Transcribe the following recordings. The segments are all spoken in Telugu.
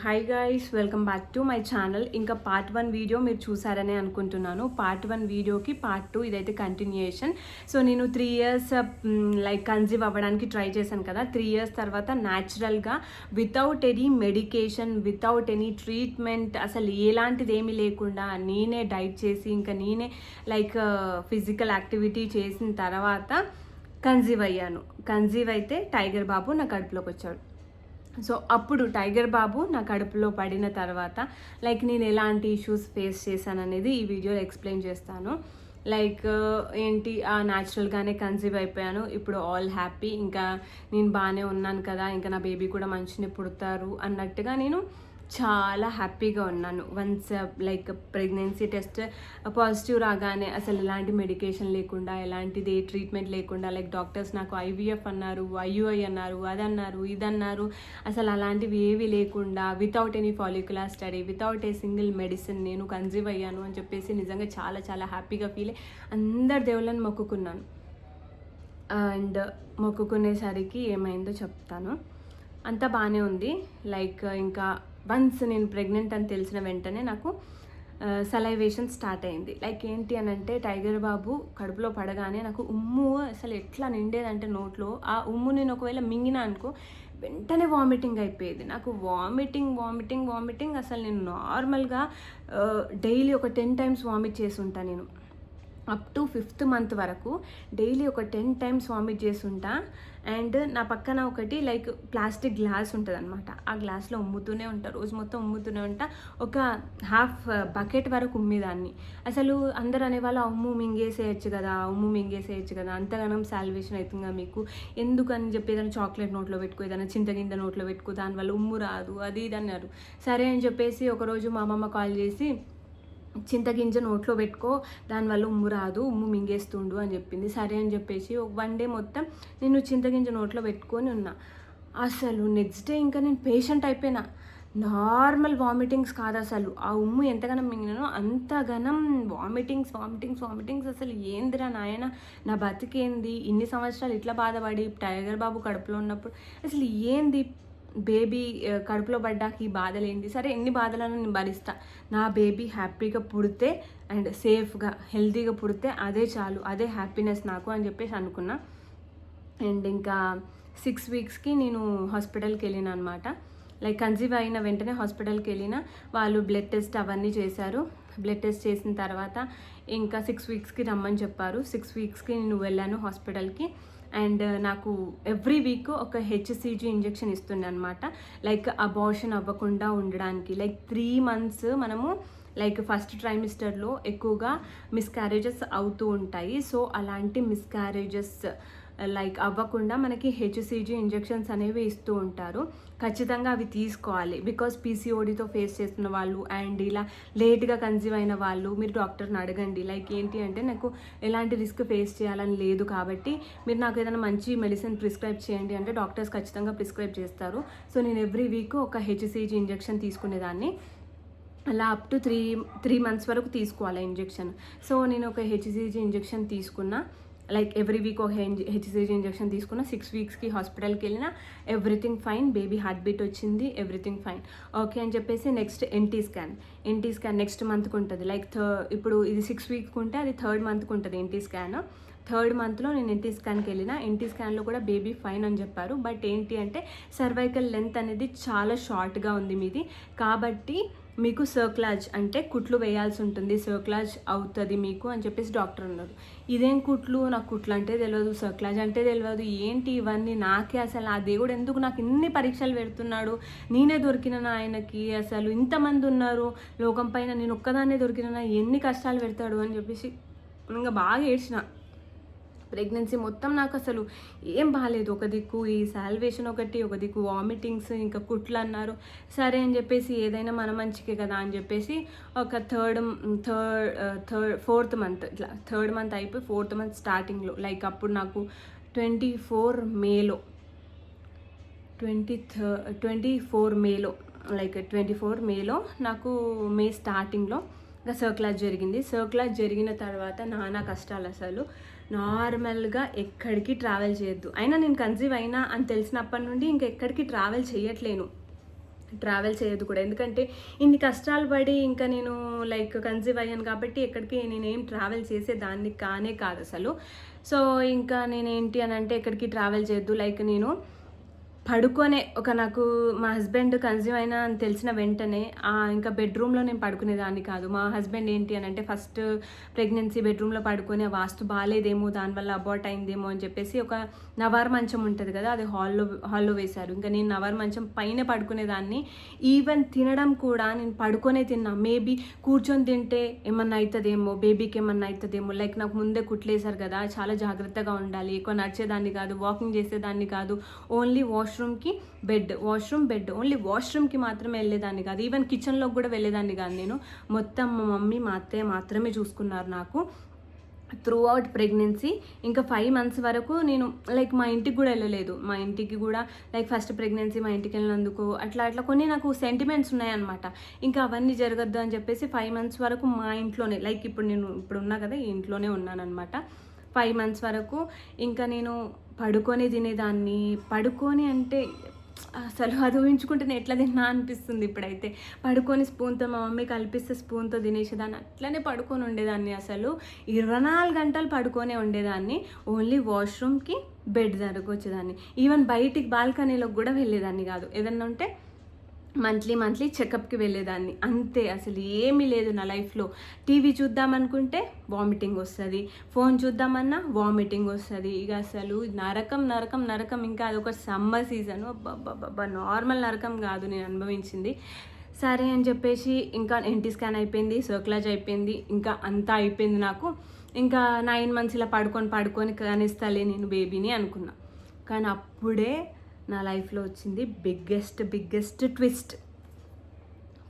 Hi guys, welcome back to my channel. ఇంకా పార్ట్ 1 వీడియో మీరు చూసారనే అనుకుంటున్నాను. పార్ట్ 1 వీడియోకి పార్ట్ 2 ఇదైతే కంటిన్యూయేషన్. సో నేను 3 ఇయర్స్ కన్సీవ్ అవ్వడానికి ట్రై చేశాను కదా. 3 ఇయర్స్ తర్వాత న్యాచురల్గా without any medication, without any treatment, అసలు ఎలాంటిది ఏమీ లేకుండా నేనే డైట్ చేసి ఇంకా నేనే ఫిజికల్ యాక్టివిటీ చేసిన తర్వాత కన్సీవ్ అయ్యాను. కన్సీవ్ అయితే టైగర్ బాబు నా కడుపులోకి వచ్చాడు. సో అప్పుడు టైగర్ బాబు నా కడుపులో పడిన తర్వాత నేను ఎలాంటి ఇష్యూస్ ఫేస్ చేశాను అనేది ఈ వీడియోలో ఎక్స్ప్లెయిన్ చేస్తాను. ఏంటి న్యాచురల్గానే కన్సీవ్ అయిపోయాను. ఇప్పుడు ఆల్ హ్యాపీ, ఇంకా నేను బాగానే ఉన్నాను కదా, ఇంకా నా బేబీ కూడా మంచిగా పుడతారు అన్నట్టుగా నేను చాలా హ్యాపీగా ఉన్నాను. వన్స్ ప్రెగ్నెన్సీ టెస్ట్ పాజిటివ్ రాగానే అసలు ఎలాంటి మెడికేషన్ లేకుండా, ఎలాంటిది ట్రీట్మెంట్ లేకుండా, డాక్టర్స్ నాకు ఐవీఎఫ్ అన్నారు, ఐయుఐ అన్నారు, అదన్నారు, ఇదన్నారు, అసలు అలాంటివి ఏవి లేకుండా without any follicular study, without a single medicine నేను కన్సీవ్ అయ్యాను అని చెప్పేసి నిజంగా చాలా చాలా హ్యాపీగా ఫీల్ అయ్యి అందరి దేవుళ్ళని మొక్కుకున్నాను. అండ్ మొక్కుకునేసరికి ఏమైందో చెప్తాను. అంతా బాగానే ఉంది. ఇంకా వన్స్ నేను ప్రెగ్నెంట్ అని తెలిసిన వెంటనే నాకు సలైవేషన్ స్టార్ట్ అయింది. ఏంటి అని అంటే టైగర్ బాబు కడుపులో పడగానే నాకు ఉమ్ము అసలు ఎట్లా నిండేదంటే నోట్లో ఆ ఉమ్ము నేను ఒకవేళ మింగినా అనుకో వెంటనే వామిటింగ్ అయిపోయేది. నాకు వామిటింగ్ అసలు నేను నార్మల్గా డైలీ ఒక 10 times వామిట్ చేసి ఉంటాను. నేను అప్ టు 5th month వరకు డైలీ ఒక 10 times వామిట్ చేస్తుంటా. అండ్ నా పక్కన ఒకటి ప్లాస్టిక్ గ్లాస్ ఉంటుంది అనమాట. ఆ గ్లాస్లో ఉమ్ముతూనే ఉంటా, రోజు మొత్తం ఉమ్ముతూనే ఉంటా. ఒక హాఫ్ బకెట్ వరకు ఉమ్మేదాన్ని. అసలు అందరు అనేవాళ్ళు ఉమ్ము మింగేసేయచ్చు కదా, అంతగానం సాల్వేషన్ అవుతుందా మీకు, ఎందుకని చెప్పి ఏదైనా చాక్లెట్ నోట్లో పెట్టుకో, ఏదైనా చింతగింజ నోట్లో పెట్టుకో, దానివల్ల ఉమ్ము రాదు, అది ఇది అన్నారు. సరే అని చెప్పేసి ఒకరోజు మా అమ్మమ్మ కాల్ చేసి చింతగింజ నోట్లో పెట్టుకో, దానివల్ల ఉమ్ము రాదు, ఉమ్ము మింగేస్తుండు అని చెప్పింది. సరే అని చెప్పేసి ఒక 1 day మొత్తం నేను చింతగింజ నోట్లో పెట్టుకొని ఉన్నా. అసలు నెక్స్ట్ డే ఇంకా నేను పేషెంట్ అయిపోయినా. నార్మల్ వామిటింగ్స్ కాదు, అసలు ఆ ఉమ్ము ఎంతగానం మింగినానో అంతగానం వామిటింగ్స్. అసలు ఏందిరా నాయన, నా బతికేంది, ఇన్ని సంవత్సరాలు ఇట్లా బాధపడి టైగర్ బాబు కడుపులో ఉన్నప్పుడు అసలు ఏంది, బేబీ కడుపులో పడ్డాక ఈ బాధలు ఏంటి, సరే ఎన్ని బాధలను నేను భరిస్తా, నా బేబీ హ్యాపీగా పుడితే అండ్ సేఫ్గా హెల్తీగా పుడితే అదే చాలు, అదే హ్యాపీనెస్ నాకు అని చెప్పేసి అనుకున్నా. అండ్ ఇంకా 6 weeksకి నేను హాస్పిటల్కి వెళ్ళిన అనమాట. కన్సీవ్ అయిన వెంటనే హాస్పిటల్కి వెళ్ళిన. వాళ్ళు బ్లడ్ టెస్ట్ అవన్నీ చేశారు. బ్లడ్ టెస్ట్ చేసిన తర్వాత ఇంకా 6 weeksకి రమ్మని చెప్పారు. 6 weeksకి నేను వెళ్ళాను హాస్పిటల్కి. అండ్ నాకు ఎవ్రీ వీక్ ఒక హెచ్సిజీ ఇంజెక్షన్ ఇస్తుండే అనమాట. అబార్షన్ అవ్వకుండా ఉండడానికి. 3 months మనము ఫస్ట్ ట్రైమిస్టర్లో ఎక్కువగా మిస్క్యారేజెస్ అవుతూ ఉంటాయి. సో అలాంటి మిస్క్యారేజెస్ అవ్వకుండా మనకి హెచ్సిజీ ఇంజెక్షన్స్ అనేవి ఇస్తూ ఉంటారు. ఖచ్చితంగా అవి తీసుకోవాలి. బికాస్ పీసీఓడితో ఫేస్ చేస్తున్న వాళ్ళు అండ్ ఇలా లేట్గా కన్సీవ్ అయిన వాళ్ళు మీరు డాక్టర్ని అడగండి. ఏంటి అంటే నాకు ఎలాంటి రిస్క్ ఫేస్ చేయాలని లేదు కాబట్టి మీరు నాకు ఏదైనా మంచి మెడిసిన్ ప్రిస్క్రైబ్ చేయండి అంటే డాక్టర్స్ ఖచ్చితంగా ప్రిస్క్రైబ్ చేస్తారు. సో నేను ఎవ్రీ వీక్ ఒక హెచ్సిజీ ఇంజెక్షన్ తీసుకునేదాన్ని. అలా అప్ టు 3 months వరకు తీసుకోవాలి ఇంజెక్షన్. సో నేను ఒక హెచ్సిజీ ఇంజెక్షన్ తీసుకున్నా. ఎవ్రీ వీక్ ఒక హెచ్సిజీ ఇంజెక్షన్ తీసుకున్న. 6 weeksకి హాస్పిటల్కి వెళ్ళిన. Everything fine, baby heart beat వచ్చింది, ఎవ్రీథింగ్ ఫైన్, ఓకే అని చెప్పేసి నెక్స్ట్ ఎన్టీ స్కాన్ నెక్స్ట్ మంత్కి ఉంటుంది. ఇప్పుడు ఇది 6 weeks ఉంటే అది 3rd monthకి ఉంటుంది ఎన్టీ స్కాన్. 3rd monthలో నేను ఎన్టీ స్కాన్కి వెళ్ళిన. ఎన్టీ స్కాన్లో కూడా బేబీ ఫైన్ అని చెప్పారు. బట్ ఏంటి అంటే సర్వైకల్ లెంత్ అనేది చాలా షార్ట్గా ఉంది మీది, కాబట్టి మీకు సర్క్లాజ్ అంటే కుట్లు వేయాల్సి ఉంటుంది, సర్క్లాజ్ అవుతుంది మీకు అని చెప్పేసి డాక్టర్ అన్నారు. ఇదేం కుట్లు, నాకు కుట్లు అంటే తెలియదు, సర్క్లాజ్ అంటే తెలియదు, ఏంటి ఇవన్నీ నాకే అసలు ఆ దేవుడు ఎందుకు నాకు ఇన్ని పరీక్షలు పెడుతున్నాడు, నేనే దొరికినా ఆయనకి, అసలు ఇంతమంది ఉన్నారు లోకం పైన, నేను ఒక్కదాన్నే దొరికినా, ఎన్ని కష్టాలు పెడతాడు అని చెప్పేసి ఇంకా బాగా ఏడ్చిన. ప్రెగ్నెన్సీ మొత్తం నాకు అసలు ఏం బాగాలేదు. ఒక దిక్కు ఈ సాల్వేషన్ ఒకటి, ఒక దిక్కు వామిటింగ్స్, ఇంకా కుట్లు అన్నారు. సరే అని చెప్పేసి ఏదైనా మన మంచికే కదా అని చెప్పేసి ఒక 4th month ఇట్లా 3rd month అయిపోయి 4th month స్టార్టింగ్లో అప్పుడు నాకు 24 మేలో 24 మేలో నాకు మే స్టార్టింగ్లో ఇంకా సర్క్లాజ్ జరిగింది. సర్క్లాజ్ జరిగిన తర్వాత నానా కష్టాలు. అసలు నార్మల్గా ఎక్కడికి ట్రావెల్ చేయొద్దు. అయినా నేను కన్సీవ్ అయినా అని తెలిసినప్పటి నుండి ఇంకెక్కడికి ట్రావెల్ చేయట్లేను. ట్రావెల్ చేయొద్దు కూడా. ఎందుకంటే ఇన్ని కష్టాలు పడి ఇంకా నేను లైక్ కన్సీవ్ అయ్యాను కాబట్టి ఎక్కడికి నేనేం ట్రావెల్ చేసేదాన్ని కాదు అసలు. సో ఇంకా నేనేంటి అని అంటే ఎక్కడికి ట్రావెల్ చేయొద్దు. లైక్ నేను పడుకొనే నాకు మా హస్బెండ్ కన్సీవ్ అయినా అని తెలిసిన వెంటనే ఇంకా బెడ్రూమ్లో నేను పడుకునేదాన్ని కాదు. మా హస్బెండ్ ఏంటి అని అంటే ఫస్ట్ ప్రెగ్నెన్సీ బెడ్రూమ్లో పడుకొని వాస్తు బాగాలేదేమో, దానివల్ల అబార్ట్ అయిందేమో అని చెప్పేసి ఒక నవార్ మంచం ఉంటుంది కదా, అది హాల్లో వేశారు. ఇంకా నేను నవార్ మంచం పైన పడుకునేదాన్ని. ఈవెన్ తినడం కూడా నేను పడుకొనే తిన్నా. మేబీ కూర్చొని తింటే ఏమన్నా అవుతుందేమో, బేబీకి ఏమన్నా అవుతుందేమో. లైక్ నాకు ముందే కుట్లేశారు కదా, చాలా జాగ్రత్తగా ఉండాలి. ఎక్కువ నడిచేదాన్ని కాదు, వాకింగ్ చేసేదాన్ని కాదు. ఓన్లీ వాష్రూమ్కి బెడ్, వాష్రూమ్ బెడ్, ఓన్లీ వాష్రూమ్కి మాత్రమే వెళ్ళేదాన్ని కాదు. ఈవెన్ కిచెన్లోకి కూడా వెళ్ళేదాన్ని కాదు నేను. మొత్తం మా మమ్మీ మా అత్తయ్య మాత్రమే చూసుకున్నారు నాకు త్రూ అవుట్ ప్రెగ్నెన్సీ. ఇంకా 5 months వరకు నేను లైక్ మా ఇంటికి కూడా వెళ్ళలేదు. మా ఇంటికి కూడా లైక్ ఫస్ట్ ప్రెగ్నెన్సీ మా ఇంటికి వెళ్ళినందుకు అట్లా కొన్ని నాకు సెంటిమెంట్స్ ఉన్నాయన్నమాట. ఇంకా అవన్నీ జరగద్దు అని చెప్పేసి 5 months వరకు మా ఇంట్లోనే, లైక్ ఇప్పుడు ఉన్నా కదా, ఈ ఇంట్లోనే ఉన్నానన్నమాట 5 months వరకు. ఇంకా నేను పడుకొని తినేదాన్ని. పడుకొని అంటే అసలు అది ఊహించుకుంటే ఎట్లా తిన్నా అనిపిస్తుంది ఇప్పుడైతే. పడుకొని స్పూన్తో మా మమ్మీ కల్పిస్తే స్పూన్తో తినేసేదాన్ని. అట్లనే పడుకొని ఉండేదాన్ని. అసలు 24 గంటలు పడుకొనే ఉండేదాన్ని. ఓన్లీ వాష్రూమ్కి బెడ్ దగ్గరకు వచ్చేదాన్ని. ఈవెన్ బయటికి బాల్కనీలోకి కూడా వెళ్ళేదాన్ని కాదు. ఏదన్నా ఉంటే మంత్లీ చెకప్కి వెళ్ళేదాన్ని. అంతే, అసలు ఏమీ లేదు నా లైఫ్లో. టీవీ చూద్దామనుకుంటే వామిటింగ్ వస్తుంది, ఫోన్ చూద్దామన్నా వామిటింగ్ వస్తుంది. ఇక అసలు నరకం. ఇంకా అదొక సమ్మర్ సీజను. నార్మల్ నరకం కాదు నేను అనుభవించింది. సరే అని చెప్పేసి ఇంకా ఎన్టీ స్కాన్ అయిపోయింది, సర్క్లాజ్ అయిపోయింది, ఇంకా అంతా అయిపోయింది నాకు. ఇంకా 9 months ఇలా పడుకొని కనిస్తాలే నేను బేబీని అనుకున్నా. కానీ అప్పుడే నా లైఫ్లో వచ్చింది biggest twist.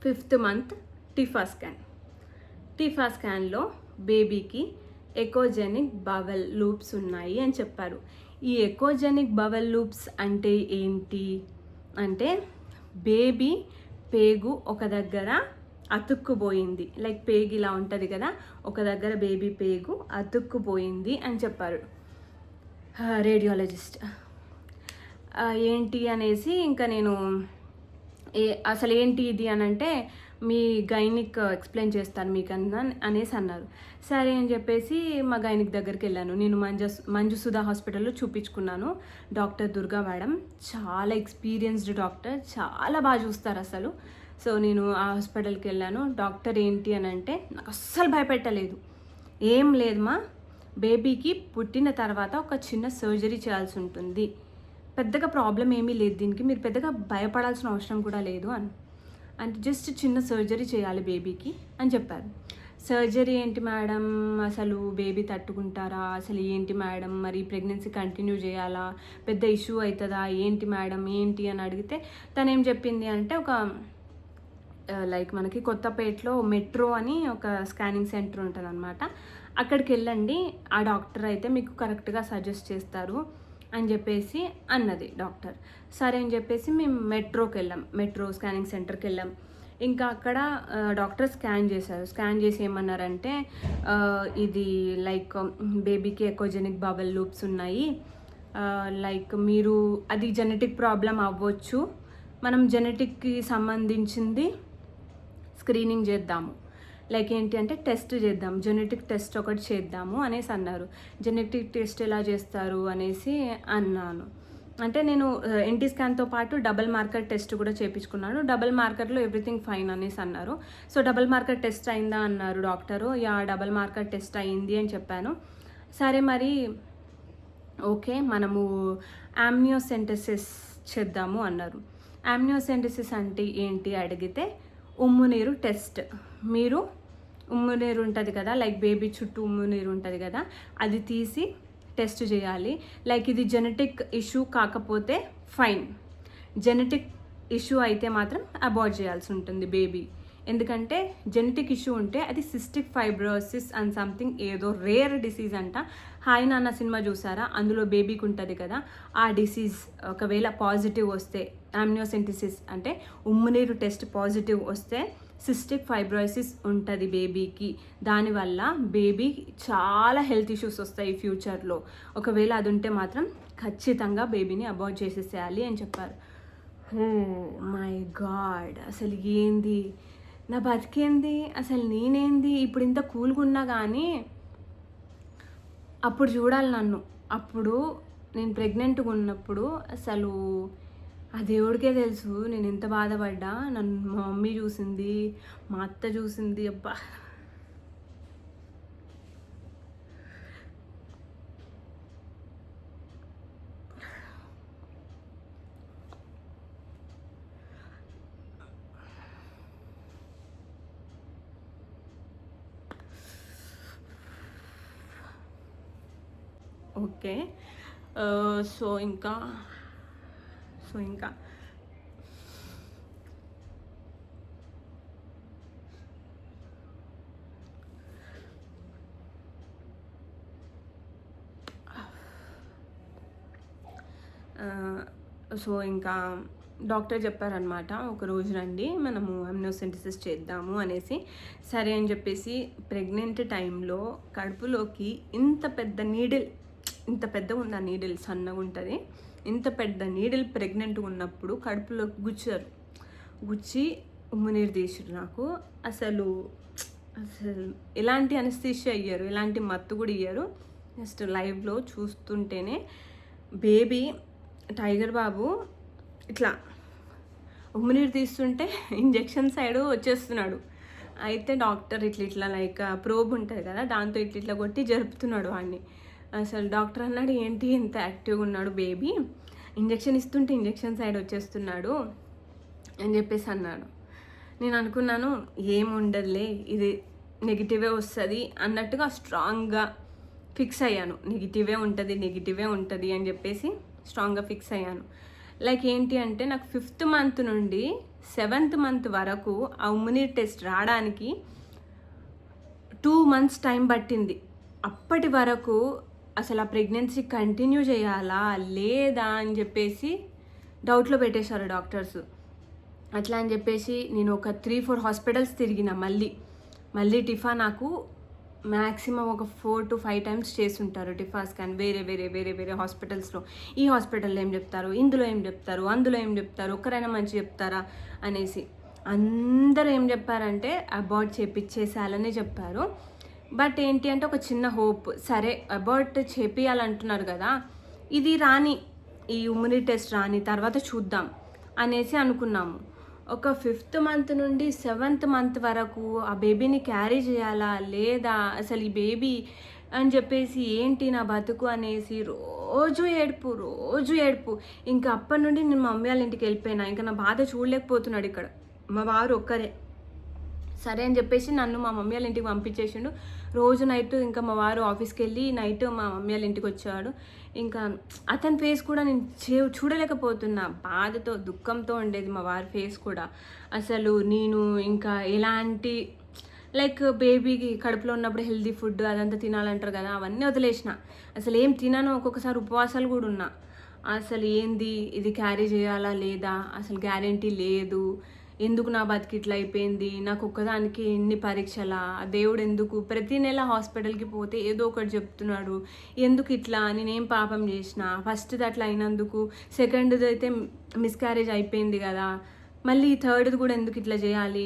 5th month TIFFA స్కాన్లో బేబీకి ఎకోజెనిక్ బవెల్ లూప్స్ ఉన్నాయి అని చెప్పారు. ఈ ఎకోజెనిక్ బవెల్ లూప్స్ అంటే ఏంటి అంటే, బేబీ పేగు ఒక దగ్గర అతుక్కుపోయింది. లైక్ పేగు ఇలా ఉంటుంది కదా, ఒక దగ్గర బేబీ పేగు అతుక్కుపోయింది అని చెప్పారు రేడియాలజిస్ట్. ఏంటి అనేసి ఇంకా నేను అసలు ఏంటి ఇది అని అంటే మీ గైనిక్ ఎక్స్ప్లెయిన్ చేస్తాను మీకు అనేసి అన్నారు. సరే అని చెప్పేసి మా గైనిక్ దగ్గరికి వెళ్ళాను. నేను మంజు సుధా హాస్పిటల్లో చూపించుకున్నాను. డాక్టర్ దుర్గా మేడం చాలా ఎక్స్పీరియన్స్డ్ డాక్టర్, చాలా బాగా చూస్తారు అసలు. సో నేను ఆ హాస్పిటల్కి వెళ్ళాను. డాక్టర్ ఏంటి అని అంటే నాకు అస్సలు భయపెట్టలేదు. ఏం లేదమ్మా, బేబీకి పుట్టిన తర్వాత ఒక చిన్న సర్జరీ చేయాల్సి ఉంటుంది, పెద్దగా ప్రాబ్లం ఏమీ లేదు దీనికి, మీరు పెద్దగా భయపడాల్సిన అవసరం కూడా లేదు అంటే జస్ట్ చిన్న సర్జరీ చేయాలి బేబీకి అని చెప్పారు. సర్జరీ ఏంటి మేడం, అసలు బేబీ తట్టుకుంటారా, అసలు ఏంటి మేడం, మరి ప్రెగ్నెన్సీ కంటిన్యూ చేయాలా, పెద్ద ఇష్యూ అవుతుందా ఏంటి మేడం ఏంటి అని అడిగితే తను ఏం చెప్పింది అంటే, ఒక లైక్ మనకి కొత్తపేటలో మెట్రో అని ఒక స్కానింగ్ సెంటర్ ఉంటుంది అనమాట, అక్కడికి వెళ్ళండి, ఆ డాక్టర్ అయితే మీకు కరెక్ట్గా సజెస్ట్ చేస్తారు అని చెప్పేసి అన్నది డాక్టర్. సరే అని చెప్పేసి మేము మెట్రో స్కానింగ్ సెంటర్కి వెళ్ళాం. ఇంకా అక్కడ డాక్టర్ స్కాన్ చేశారు. స్కాన్ చేసి ఏమన్నారంటే, ఇది లైక్ బేబీకి ఎకోజెనిక్ బవెల్ లూప్స్ ఉన్నాయి, లైక్ మీరు అది జెనెటిక్ ప్రాబ్లం అవ్వచ్చు, మనం జెనెటిక్కి సంబంధించింది స్క్రీనింగ్ చేద్దాము, లైక్ ఏంటి అంటే టెస్ట్ చేద్దాం, జెనెటిక్ టెస్ట్ ఒకటి చేద్దాము అనేసి అన్నారు. జెనెటిక్ టెస్ట్ ఎలా చేస్తారు అనేసి అన్నాను. అంటే నేను ఎన్టీ స్కాన్తో పాటు డబల్ మార్కర్ టెస్ట్ కూడా చేయించుకున్నాను. డబల్ మార్కర్లో ఎవ్రీథింగ్ ఫైన్ అనేసి అన్నారు. సో డబల్ మార్కర్ టెస్ట్ అయిందా అన్నారు డాక్టరు. డబల్ మార్కర్ టెస్ట్ అయింది అని చెప్పాను. సరే మరి ఓకే, మనము ఆమ్నియోసెంటసిస్ చేద్దాము అన్నారు. ఆమ్నియోసెంటసిస్ అంటే ఏంటి అడిగితే, ఉమ్ము నీరు టెస్ట్. మీరు ఉమ్ము నీరు ఉంటుంది కదా, లైక్ బేబీ చుట్టూ ఉమ్ము నీరు ఉంటుంది కదా, అది తీసి టెస్ట్ చేయాలి. లైక్ ఇది జెనెటిక్ ఇష్యూ కాకపోతే ఫైన్, జెనెటిక్ ఇష్యూ అయితే మాత్రం అబార్ట్ చేయాల్సి ఉంటుంది బేబీ. ఎందుకంటే జెనెటిక్ ఇష్యూ ఉంటే అది సిస్టిక్ ఫైబ్రోసిస్ అండ్ సంథింగ్ ఏదో రేర్ డిసీజ్ అంట. హాయ్ నాన్న సినిమా చూసారా, అందులో బేబీకి ఉంటుంది కదా, ఆ డిసీజ్ ఒకవేళ పాజిటివ్ వస్తే, ఆమ్నియోసెంటసిస్ అంటే ఉమ్మునీరు టెస్ట్ పాజిటివ్ వస్తే సిస్టిక్ ఫైబ్రోసిస్ ఉంటుంది బేబీకి. దానివల్ల బేబీ చాలా హెల్త్ ఇష్యూస్ వస్తాయి ఫ్యూచర్లో. ఒకవేళ అది ఉంటే మాత్రం ఖచ్చితంగా బేబీని అబార్ట్ చేసేసేయాలి అని చెప్పారు. ఓ మై గాడ్, అసలు ఏంది నా బతికేంది, అసలు నేనేంది ఇప్పుడు ఇంత కూల్గా ఉన్నా కానీ అప్పుడు చూడాలి నన్ను. అప్పుడు నేను ప్రెగ్నెంట్గా ఉన్నప్పుడు అసలు ఆ దేవుడికే తెలుసు నేను ఎంత బాధపడ్డా. నన్ను మా మమ్మీ చూసింది, మా అత్త చూసింది. అబ్బా, ఓకే. సో ఇంకా సో ఇంకా సో ఇంకా డాక్టర్ చెప్పారనమాట, ఒక రోజు రండి మనము అమ్నియోసెంటసిస్ చేద్దాము అనేసి. సరే అని చెప్పేసి ప్రెగ్నెంట్ టైంలో కడుపులోకి ఇంత పెద్ద నీడిల్, ఇంత పెద్దగా ఉంది ఆ నీడిల్, సన్నగా ఉంటుంది. ఇంత పెద్ద నీడిల్ ప్రెగ్నెంట్గా ఉన్నప్పుడు కడుపులోకి గుచ్చి ఉమ్మునీరు తీసిరు నాకు. అసలు ఎలాంటి అనస్థీషియా ఇయ్యారు, ఎలాంటి మత్తు కూడా ఇయ్యారు. జస్ట్ లైవ్లో చూస్తుంటేనే బేబీ టైగర్ బాబు ఇట్లా ఉమ్మినీరు తీస్తుంటే ఇంజెక్షన్ సైడ్ వచ్చేస్తున్నాడు. అయితే డాక్టర్ ఇట్లా లైక్ ప్రోబ్ ఉంటుంది కదా, దాంతో ఇట్లా కొట్టి జరుపుతున్నాడు వాడిని. అసలు డాక్టర్ అన్నాడు, ఏంటి ఇంత యాక్టివ్గా ఉన్నాడు బేబీ, ఇంజెక్షన్ ఇస్తుంటే ఇంజెక్షన్ సైడ్ వచ్చేస్తున్నాడు అని చెప్పేసి అన్నాడు. నేను అనుకున్నాను ఏముండదులే, ఇది నెగిటివే వస్తుంది అన్నట్టుగా స్ట్రాంగ్గా ఫిక్స్ అయ్యాను. నెగిటివే ఉంటుంది అని చెప్పేసి స్ట్రాంగ్గా ఫిక్స్ అయ్యాను. లైక్ ఏంటి అంటే నాకు 5th మంత్ నుండి 7th మంత్ వరకు ఆ ఉమ్మునీర్ టెస్ట్ రావడానికి 2 months టైం పట్టింది. అప్పటి వరకు అసలు ఆ ప్రెగ్నెన్సీ కంటిన్యూ చేయాలా లేదా అని చెప్పేసి డౌట్లో పెట్టేశారు డాక్టర్స్. అట్లా అని చెప్పేసి నేను ఒక 3-4 హాస్పిటల్స్ తిరిగిన. మళ్ళీ టిఫా నాకు మ్యాక్సిమం ఒక 4 to 5 times చేస్తుంటారు టిఫా స్కాన్ వేరే హాస్పిటల్స్లో. ఈ హాస్పిటల్లో ఏం చెప్తారు, ఇందులో ఏం చెప్తారు, అందులో ఏం చెప్తారు, ఒక్కరైనా మంచి చెప్తారా అనేసి. అందరూ ఏం చెప్పారంటే అబార్ట్ చేపించేసేయాలని చెప్పారు. బట్ ఏంటి అంటే ఒక చిన్న హోప్, సరే అబార్ట్ చేపియాలంటున్నారు కదా, ఇది రాని, ఈ ఉమ్ముని టెస్ట్ రాని తర్వాత చూద్దాం అనేసి అనుకున్నాము. ఒక 5th మంత్ నుండి 7th మంత్ వరకు ఆ బేబీని క్యారీ చేయాలా లేదా, అసలు ఈ బేబీ అని చెప్పేసి ఏంటి నా బతుకు అనేసి రోజు ఏడుపు. ఇంకా అప్పటి నుండి నేను మా మమ్మీ వాళ్ళ ఇంటికి వెళ్ళిపోయినా. ఇంకా నా బాధ చూడలేకపోతున్నాడు ఇక్కడ మా వారు ఒక్కరే. సరే అని చెప్పేసి నన్ను మా మమ్మీ వాళ్ళ ఇంటికి పంపించేసిండు. రోజు నైట్ ఇంకా మా వారు ఆఫీస్కి వెళ్ళి నైట్ మా మమ్మీ వాళ్ళ ఇంటికి వచ్చేవాడు. ఇంకా అతని ఫేస్ కూడా నేను చూడలేకపోతున్నా, బాధతో దుఃఖంతో ఉండేది మా వారి ఫేస్ కూడా. అసలు నేను ఇంకా ఎలాంటి లైక్ బేబీకి కడుపులో ఉన్నప్పుడు హెల్దీ ఫుడ్ అదంతా తినాలంటారు కదా, అవన్నీ వదిలేసిన. అసలు ఏం తినాను, ఒక్కొక్కసారి ఉపవాసాలు కూడా ఉన్నా. అసలు ఏంది ఇది క్యారీ చేయాలా లేదా అసలు గ్యారెంటీ లేదు, ఎందుకు నా బతికి ఇట్లా అయిపోయింది, నాకు ఒక్కదానికి ఎన్ని పరీక్షలా, దేవుడు ఎందుకు ప్రతి నెల హాస్పిటల్కి పోతే ఏదో ఒకటి చెప్తున్నాడు, ఎందుకు ఇట్లా, నేనేం పాపం చేసిన, ఫస్ట్ది అట్లా అయినందుకు, సెకండ్ది అయితే మిస్క్యారేజ్ అయిపోయింది కదా, మళ్ళీ థర్డ్ది కూడా ఎందుకు ఇట్లా చేయాలి,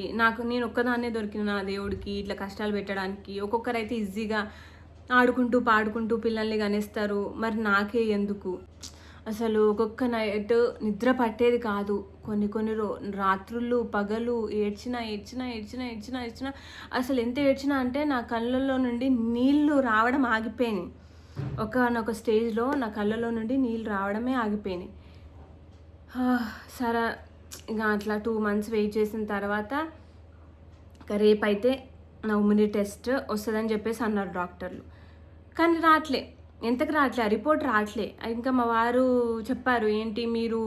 నేను ఒక్కదాన్నే దొరికిన నా దేవుడికి ఇట్లా కష్టాలు పెట్టడానికి. ఒక్కొక్కరైతే ఈజీగా ఆడుకుంటూ పాడుకుంటూ పిల్లల్ని కనేస్తారు, మరి నాకే ఎందుకు. అసలు ఒక్కొక్క నైట్ నిద్ర పట్టేది కాదు. కొన్ని రాత్రులు పగలు ఏడ్చినా. అసలు ఎంత ఏడ్చినా అంటే నా కళ్ళల్లో నుండి నీళ్లు రావడం ఆగిపోయినాయి. ఒకనొక స్టేజ్లో నా కళ్ళలో నుండి నీళ్ళు రావడమే ఆగిపోయినాయి. సరే ఇంకా అట్లా 2 months వెయిట్ చేసిన తర్వాత ఇంకా రేపైతే నా ఉమ్మిని టెస్ట్ వస్తుందని చెప్పేసి అన్నారు డాక్టర్లు. కానీ ఎంతకు రావట్లే, రిపోర్ట్ రావట్లే. ఇంకా మా వారు చెప్పారు, ఏంటి మీరు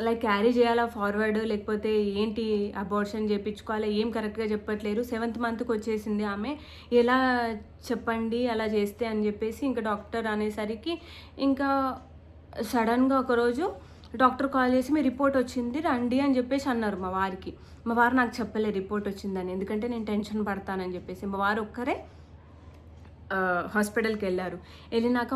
లైక్ క్యారీ చేయాలా ఫార్వర్డ్ లేకపోతే ఏంటి అబార్షన్ చేయించుకోవాలా, ఏం కరెక్ట్గా చెప్పట్లేరు, 7th మంత్కి వచ్చేసింది ఆమె, ఎలా చెప్పండి అలా చేస్తే అని చెప్పేసి ఇంకా డాక్టర్ అనేసరికి ఇంకా సడన్గా ఒకరోజు డాక్టర్ కాల్ చేసి మీ రిపోర్ట్ వచ్చింది రండి అని చెప్పేసి అన్నారు మా వారికి. మా వారు నాకు చెప్పలేదు రిపోర్ట్ వచ్చిందని, ఎందుకంటే నేను టెన్షన్ పడతానని చెప్పేసి. మా వారు ఒక్కరే హాస్పిటల్కి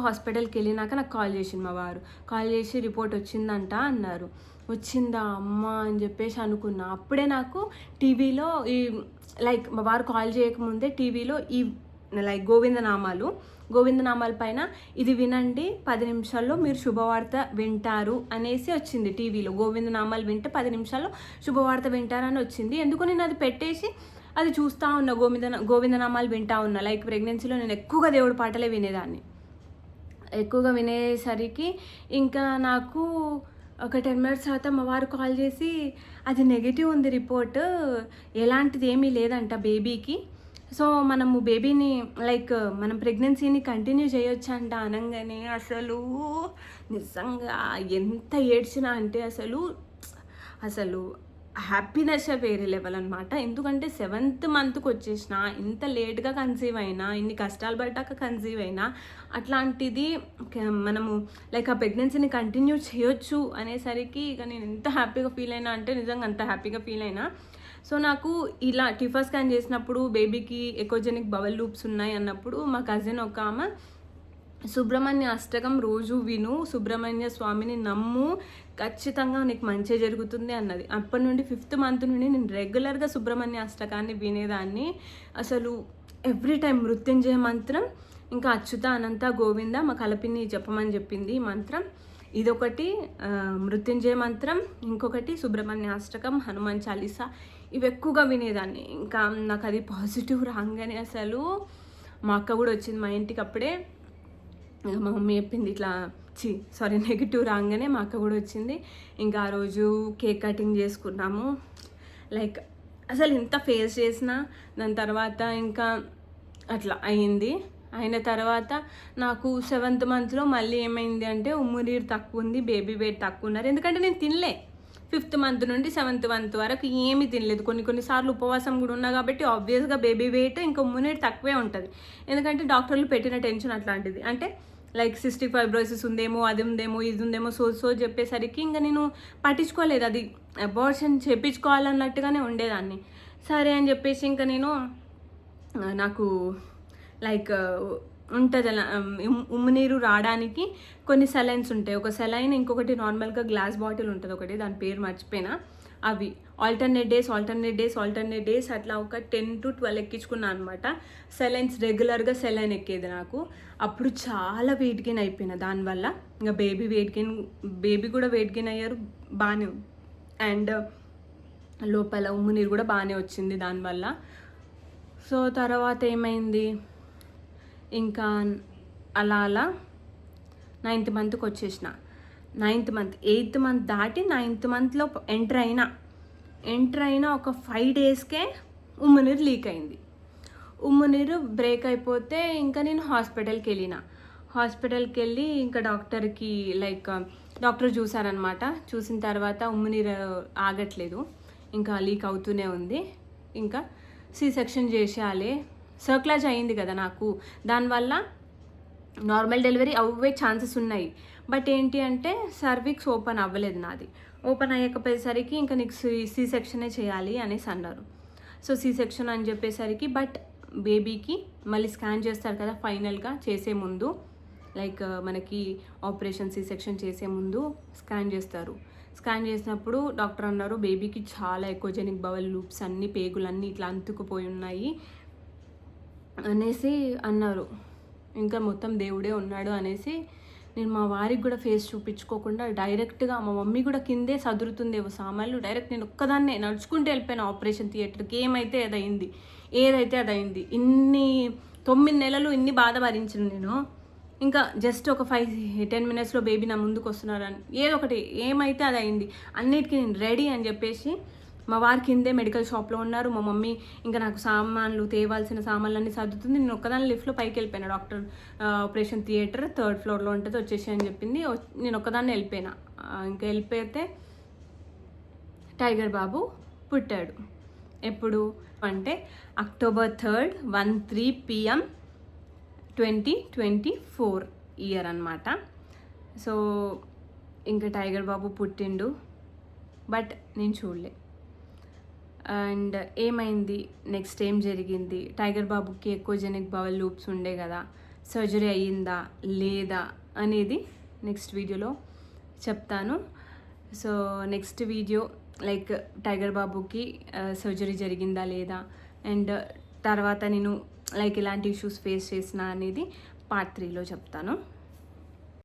హాస్పిటల్కి వెళ్ళినాక నాకు కాల్ చేసింది మా వారు. కాల్ చేసి రిపోర్ట్ వచ్చిందంట అన్నారు. వచ్చిందా అమ్మ అని చెప్పేసి అనుకున్నా. అప్పుడే నాకు టీవీలో ఈ లైక్ మా వారు కాల్ చేయకముందే టీవీలో ఈ లైక్ గోవిందనామాల పైన ఇది వినండి 10 నిమిషాల్లో మీరు శుభవార్త వింటారు అనేసి వచ్చింది టీవీలో. గోవిందనామాలు వింటే 10 నిమిషాల్లో శుభవార్త వింటారని వచ్చింది. ఎందుకు నేను అది పెట్టేసి అది చూస్తూ ఉన్నా, గోవిందనామాలు వింటా ఉన్నా. లైక్ ప్రెగ్నెన్సీలో నేను ఎక్కువగా దేవుడి పాటలే వినేదాన్ని. ఎక్కువగా వినేసరికి ఇంకా నాకు ఒక 10 మినిట్స్ తర్వాత మా వారు కాల్ చేసి అది నెగిటివ్ ఉంది రిపోర్ట్, ఎలాంటిది ఏమీ లేదంట బేబీకి, సో మనము బేబీని లైక్ మనం ప్రెగ్నెన్సీని కంటిన్యూ చేయొచ్చంట అనగానే అసలు నిజంగా ఎంత ఏడ్చినా అంటే అసలు హ్యాపీనెస్ వేరే లెవెల్ అనమాట. ఎందుకంటే 7th మంత్కి వచ్చేసిన, ఇంత లేట్గా కన్సీవ్ అయినా, ఇన్ని కష్టాలు పడ్డాక కన్సీవ్ అయినా, అట్లాంటిది మనము లైక్ ఆ ప్రెగ్నెన్సీని కంటిన్యూ చేయొచ్చు అనేసరికి ఇక నేను ఎంత హ్యాపీగా ఫీల్ అయినా అంటే నిజంగా అంత హ్యాపీగా ఫీల్ అయినా. సో నాకు ఇలా టిఫా స్కాన్ చేసినప్పుడు బేబీకి ఎకోజెనిక్ బవల్ లూప్స్ ఉన్నాయి అన్నప్పుడు మా కజిన్ ఒక ఆమె సుబ్రహ్మణ్య అష్టకం రోజు విను, సుబ్రహ్మణ్య స్వామిని నమ్ము, ఖచ్చితంగా నీకు మంచి జరుగుతుంది అన్నది. అప్పటి నుండి 5th మంత్ నుండి నేను రెగ్యులర్గా సుబ్రహ్మణ్య అష్టకాన్ని వినేదాన్ని. అసలు ఎవ్రీ టైం మృత్యుంజయ మంత్రం, ఇంకా అచ్యుత అనంత గోవింద మా కలపిని చెప్పమని చెప్పింది ఈ మంత్రం. ఇదొకటి మృత్యుంజయ మంత్రం, ఇంకొకటి సుబ్రహ్మణ్య అష్టకం, హనుమాన్ చాలీసా, ఇవి ఎక్కువగా వినేదాన్ని. ఇంకా నాకు అది పాజిటివ్ రాగానే అసలు మా అక్క కూడా వచ్చింది మా ఇంటికి. అప్పుడే మా మమ్మీ చెప్పింది ఇట్లా నెగిటివ్ రాగానే మా అక్క కూడా వచ్చింది. ఇంకా ఆ రోజు కేక్ కటింగ్ చేసుకున్నాము. లైక్ అసలు ఇంత ఫేస్ చేసినా దాని తర్వాత ఇంకా అట్లా అయింది. అయిన తర్వాత నాకు 7th మంత్లో మళ్ళీ ఏమైంది అంటే ఉమ్ము నీరు తక్కువ ఉంది, బేబీ వెయిట్ తక్కువ ఉన్నారు. ఎందుకంటే నేను తినలే 5th మంత్ నుండి 7th మంత్ వరకు ఏమీ తినలేదు. కొన్నిసార్లు ఉపవాసం కూడా ఉన్నా కాబట్టి ఆబ్వియస్గా బేబీ వెయిట్ ఇంకా ఉమ్ము నీరు తక్కువే ఉంటుంది. ఎందుకంటే డాక్టర్లు పెట్టిన టెన్షన్ అట్లాంటిది. అంటే లైక్ సిస్టిక్ ఫైబ్రోసిస్ ఉందేమో, అది ఉందేమో, ఇది ఉందేమో, సో చెప్పేసరికి ఇంకా నేను పట్టించుకోలేదు. అది అబార్షన్ చేయించుకోవాలన్నట్టుగానే ఉండేదాన్ని. సరే అని చెప్పేసి ఇంకా నేను నాకు లైక్ ఉంటుంది అలా ఉమ్ము నీరు రావడానికి కొన్ని సెలైన్స్ ఉంటాయి. ఒక సెలైన్, ఇంకొకటి నార్మల్గా గ్లాస్ బాటిల్ ఉంటుంది ఒకటి, దాని పేరు మర్చిపోయినా. అవి ఆల్టర్నేట్ డేస్ అట్లా ఒక 10 to 12 ఎక్కించుకున్నాను అనమాట. సెలైన్స్ రెగ్యులర్గా సెలైన్ ఎక్కేది నాకు. అప్పుడు చాలా వెయిట్ గెయిన్ అయిపోయినా దానివల్ల. ఇంకా బేబీ కూడా వెయిట్ గెయిన్ అయ్యారు బాగానే. అండ్ లోపల ఉమ్ము నీరు కూడా బాగానే వచ్చింది దానివల్ల. సో తర్వాత ఏమైంది, ఇంకా అలా 9th మంత్కి వచ్చేసిన. 9th మంత్ 8th మంత్ దాటి 9th మంత్లో ఎంటర్ అయినా ఒక 5 డేస్కే ఉమ్ము నీరు లీక్ అయింది. ఉమ్ము నీరు బ్రేక్ అయిపోతే ఇంకా నేను హాస్పిటల్కి వెళ్ళి ఇంకా డాక్టర్ చూసారనమాట. చూసిన తర్వాత ఉమ్ము నీరు ఆగట్లేదు, ఇంకా లీక్ అవుతూనే ఉంది, ఇంకా C-సెక్షన్ చేసేయాలి. సర్క్లాజ్ అయింది కదా నాకు, దానివల్ల నార్మల్ డెలివరీ అవ్వే ఛాన్సెస్ ఉన్నాయి. బట్ ఏంటి అంటే సర్విక్స్ ఓపెన్ అవ్వలేదు నాది. ఓపెన్ అయ్యకపోయేసరికి ఇంకా నీకు C-సెక్షనే చేయాలి అనేసి అన్నారు. సో C-సెక్షన్ అని చెప్పేసరికి బట్ బేబీకి మళ్ళీ స్కాన్ చేస్తారు కదా ఫైనల్గా చేసే ముందు, లైక్ మనకి ఆపరేషన్ C-సెక్షన్ చేసే ముందు స్కాన్ చేస్తారు. స్కాన్ చేసినప్పుడు డాక్టర్ అన్నారు బేబీకి చాలా ఎకోజెనిక్ బవల్ లూప్స్ అన్నీ, పేగులన్నీ ఇట్లా అంతుకుపోయి ఉన్నాయి అనేసి అన్నారు. ఇంకా మొత్తం దేవుడే ఉన్నాడు అనేసి నేను మా వారికి కూడా ఫేస్ చూపించుకోకుండా డైరెక్ట్గా, మా మమ్మీ కూడా కిందే సదురుతుందేవో సామాన్లు, డైరెక్ట్ నేను ఒక్కదాన్నే నడుచుకుంటూ వెళ్ళిపోయాను ఆపరేషన్ థియేటర్కి. ఏదైతే అది అయింది. 9 నెలలు ఇన్ని బాధ భరించిన నేను, ఇంకా జస్ట్ ఒక 5-10 మినిట్స్లో బేబీ నా ముందుకు వస్తున్నారని ఏదో ఒకటి ఏమైతే అది అయింది. అన్నిటికీ నేను రెడీ అని చెప్పేసి మా వారి కిందే మెడికల్ షాప్లో ఉన్నారు. మా మమ్మీ ఇంకా నాకు తేవాల్సిన సామాన్లన్నీ సర్దుతుంది. నేను ఒక్కదాన్ని లిఫ్ట్లో పైకి వెళ్ళిపోయినా. డాక్టర్ ఆపరేషన్ థియేటర్ 3rd ఫ్లోర్లో ఉంటుంది, వచ్చేసి అని చెప్పింది. నేను ఒక్కదాన్ని వెళ్ళిపోయినా. ఇంకా వెళ్ళిపోతే టైగర్ బాబు పుట్టాడు. ఎప్పుడు అంటే October 3rd 1:03 PM 2024 ఇయర్ అనమాట. సో ఇంకా టైగర్ బాబు పుట్టిండు, బట్ నేను చూడలే. అండ్ ఏమైంది, నెక్స్ట్ ఏం జరిగింది, టైగర్ బాబుకి ఎకోజెనిక్ బవల్ లూప్స్ ఉండే కదా, సర్జరీ అయ్యిందా లేదా అనేది నెక్స్ట్ వీడియోలో చెప్తాను. So next video like tiger బాబుకి సర్జరీ జరిగిందా లేదా, అండ్ తర్వాత నేను లైక్ ఎలాంటి ఇష్యూస్ ఫేస్ చేసిన అనేది పార్ట్ 3లో చెప్తాను.